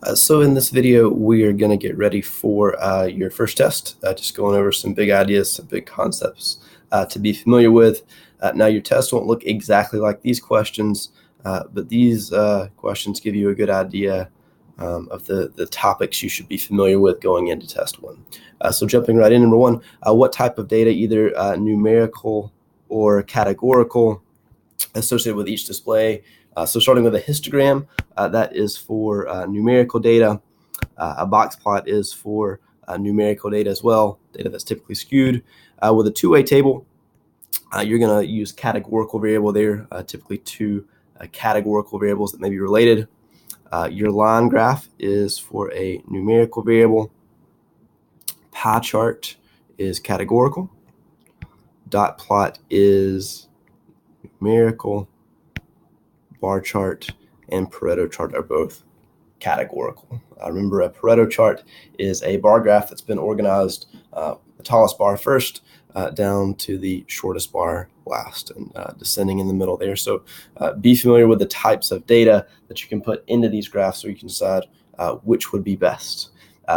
So in this video, we are going to get ready for your first test, just going over some big ideas, some big concepts to be familiar with. Now, your test won't look exactly like these questions, but these questions give you a good idea of the topics you should be familiar with going into test one. So jumping right in, number one, what type of data, either numerical or categorical, associated with each display? So starting with a histogram, that is for numerical data. A box plot is for numerical data as well, data that's typically skewed. With a two-way table, you're going to use categorical variable there, typically two categorical variables that may be related. Your line graph is for a numerical variable. Pie chart is categorical. Dot plot is numerical. Bar chart and Pareto chart are both categorical. Remember, a Pareto chart is a bar graph that's been organized, the tallest bar first, down to the shortest bar last, and descending in the middle there. So be familiar with the types of data that you can put into these graphs so you can decide which would be best.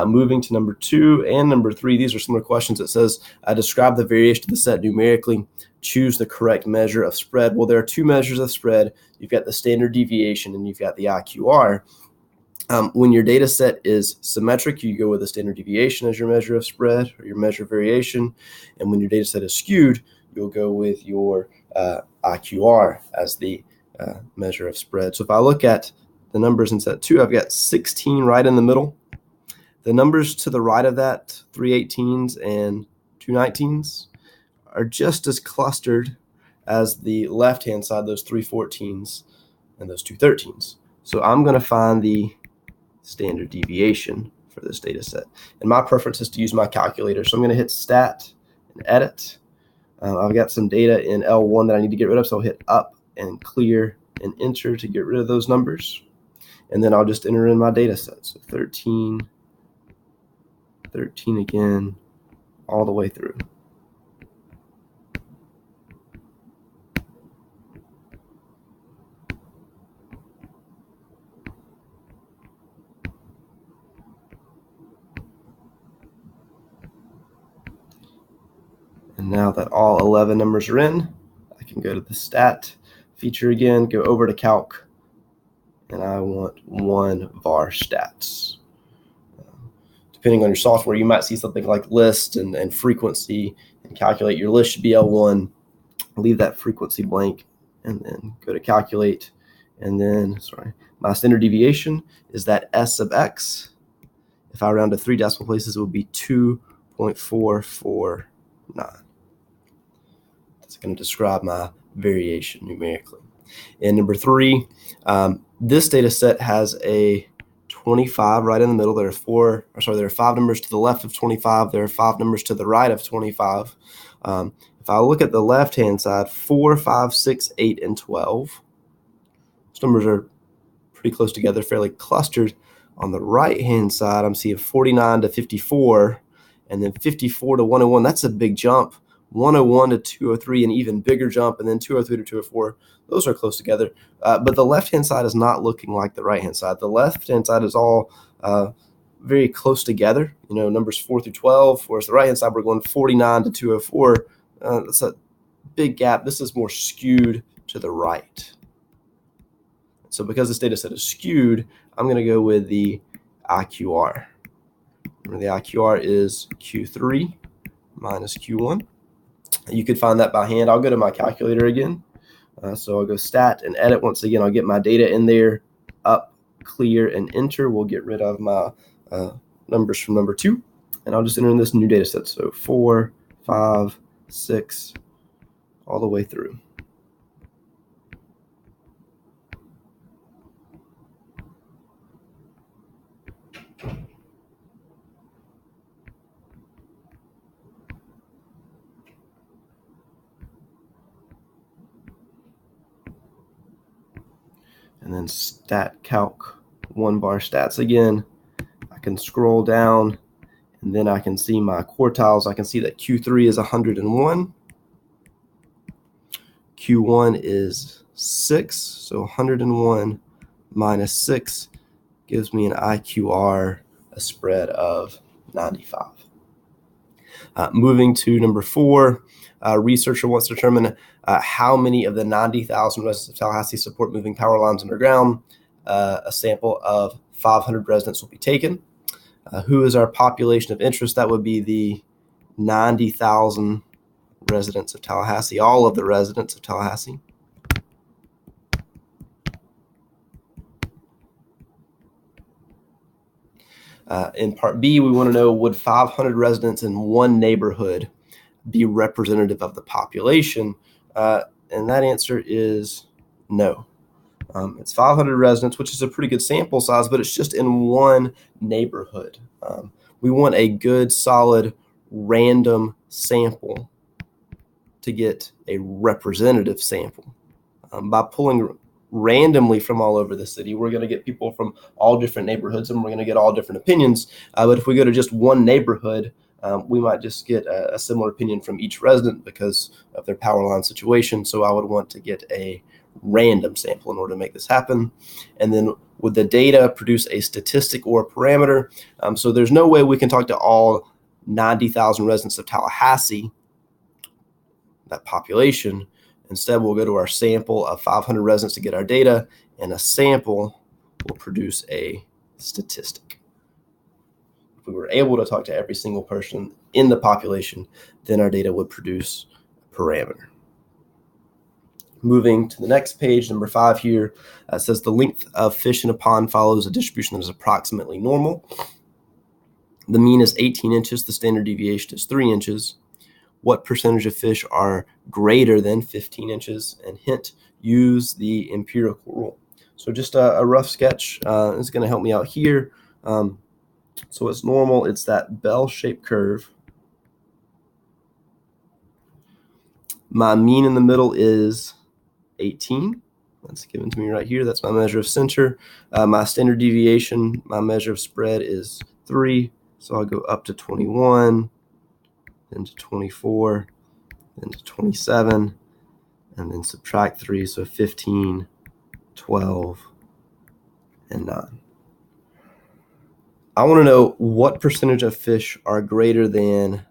Moving to number 2 and number 3, these are similar questions. It says, describe the variation of the set numerically. Choose the correct measure of spread. Well, there are two measures of spread. You've got the standard deviation and you've got the IQR. When your data set is symmetric, you go with the standard deviation as your measure of spread or your measure of variation. And when your data set is skewed, you'll go with your IQR as the measure of spread. So if I look at the numbers in set 2, I've got 16 right in the middle. The numbers to the right of that, 3 18s and 2 19s, are just as clustered as the left-hand side, those 3 14s and those 2 13s. So I'm going to find the standard deviation for this data set. And my preference is to use my calculator. So I'm going to hit Stat and Edit. I've got some data in L1 that I need to get rid of, so I'll hit Up and Clear and Enter to get rid of those numbers. And then I'll just enter in my data set. So 13, 13 again, all the way through. And now that all 11 numbers are in, I can go to the Stat feature again, go over to Calc, and I want 1 var stats. Depending on your software, you might see something like list and frequency and calculate. Your list should be L1. Leave that frequency blank and then go to calculate. And then, my standard deviation is that S of X. If I round to 3 decimal places, it would be 2.449. That's going to describe my variation numerically. And number 3, this data set has a 25 right in the middle. There are 5 numbers to the left of 25. There are 5 numbers to the right of 25. If I look at the left-hand side, 4, 5, 6, 8, and 12. Those numbers are pretty close together, fairly clustered. On the right-hand side, I'm seeing 49 to 54, and then 54 to 101. That's a big jump. 101 to 203, an even bigger jump, and then 203 to 204. Those are close together. But the left-hand side is not looking like the right-hand side. The left-hand side is all very close together. You know, numbers 4 through 12, whereas the right-hand side, we're going 49 to 204. That's a big gap. This is more skewed to the right. So because this data set is skewed, I'm going to go with the IQR. Remember, the IQR is Q3 minus Q1. You could find that by hand. I'll go to my calculator again. So I'll go Stat and Edit. Once again, I'll get my data in there, Up, Clear, and Enter. We'll get rid of my numbers from number 2, and I'll just enter in this new data set. So 4, 5, 6, all the way through. And then Stat Calc 1 bar stats again. I can scroll down, and then I can see my quartiles. I can see that Q3 is 101. Q1 is 6, so 101 minus 6 gives me an IQR, a spread of 95. Moving to number 4, researcher wants to determine how many of the 90,000 residents of Tallahassee support moving power lines underground. A sample of 500 residents will be taken. Who is our population of interest? That would be the 90,000 residents of Tallahassee, all of the residents of Tallahassee. In part B, we want to know, would 500 residents in one neighborhood be representative of the population? And that answer is no. It's 500 residents, which is a pretty good sample size, but it's just in one neighborhood. We want a good, solid, random sample to get a representative sample. By pulling randomly from all over the city, we're going to get people from all different neighborhoods, and we're going to get all different opinions. But if we go to just one neighborhood, we might just get a similar opinion from each resident because of their power line situation. So I would want to get a random sample in order to make this happen. And then would the data produce a statistic or a parameter? So there's no way we can talk to all 90,000 residents of Tallahassee, that population. Instead, we'll go to our sample of 500 residents to get our data, and a sample will produce a statistic. If we were able to talk to every single person in the population, then our data would produce a parameter. Moving to the next page, number 5 here, says the length of fish in a pond follows a distribution that is approximately normal. The mean is 18 inches. The standard deviation is 3 inches. What percentage of fish are greater than 15 inches? And hint, use the empirical rule. So just a rough sketch is going to help me out here. So it's normal. It's that bell-shaped curve. My mean in the middle is 18. That's given to me right here. That's my measure of center. My standard deviation, my measure of spread is 3. So I'll go up to 21, then to 24, then to 27, and then subtract 3. So 15, 12, and 9. I want to know what percentage of fish are greater than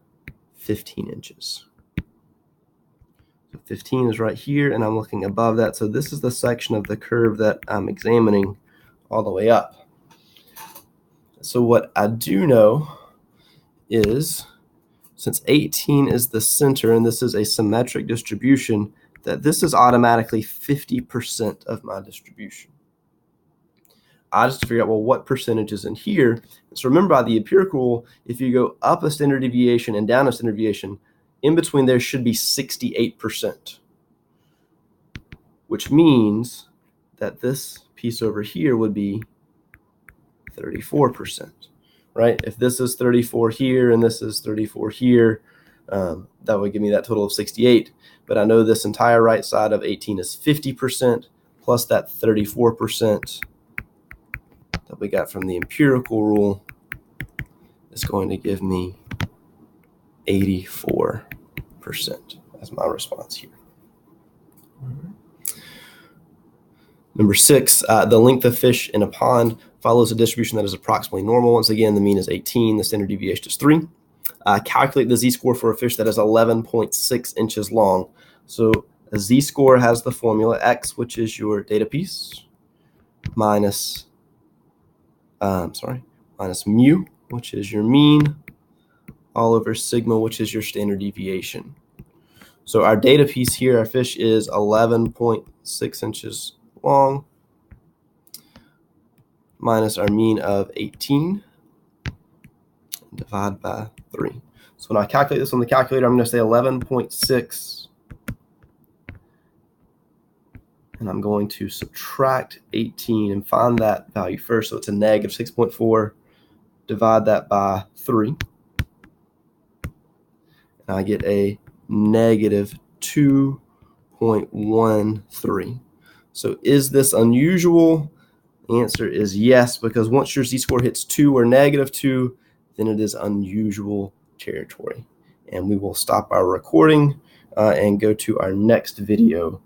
15 inches. 15 is right here, and I'm looking above that. So this is the section of the curve that I'm examining all the way up. So what I do know is, since 18 is the center and this is a symmetric distribution, that this is automatically 50% of my distribution. I just figure out, well, what percentage is in here? So remember, by the empirical rule, if you go up a standard deviation and down a standard deviation, in between there should be 68%, which means that this piece over here would be 34%, right? If this is 34 here and this is 34 here, that would give me that total of 68. But I know this entire right side of 18 is 50% plus that 34% that we got from the empirical rule is going to give me 84% as my response here. Number 6, the length of fish in a pond follows a distribution that is approximately normal. Once again, the mean is 18, the standard deviation is 3. Calculate the z-score for a fish that is 11.6 inches long. So a z-score has the formula x, which is your data piece, minus mu, which is your mean, all over sigma, which is your standard deviation. So our data piece here, our fish is 11.6 inches long, minus our mean of 18, divide by 3. So when I calculate this on the calculator, I'm going to say 11.6, and I'm going to subtract 18 and find that value first. So it's a negative 6.4, divide that by 3, and I get a negative 2.13. So is this unusual? The answer is yes, because once your z-score hits 2 or negative 2, then it is unusual territory. And we will stop our recording and go to our next video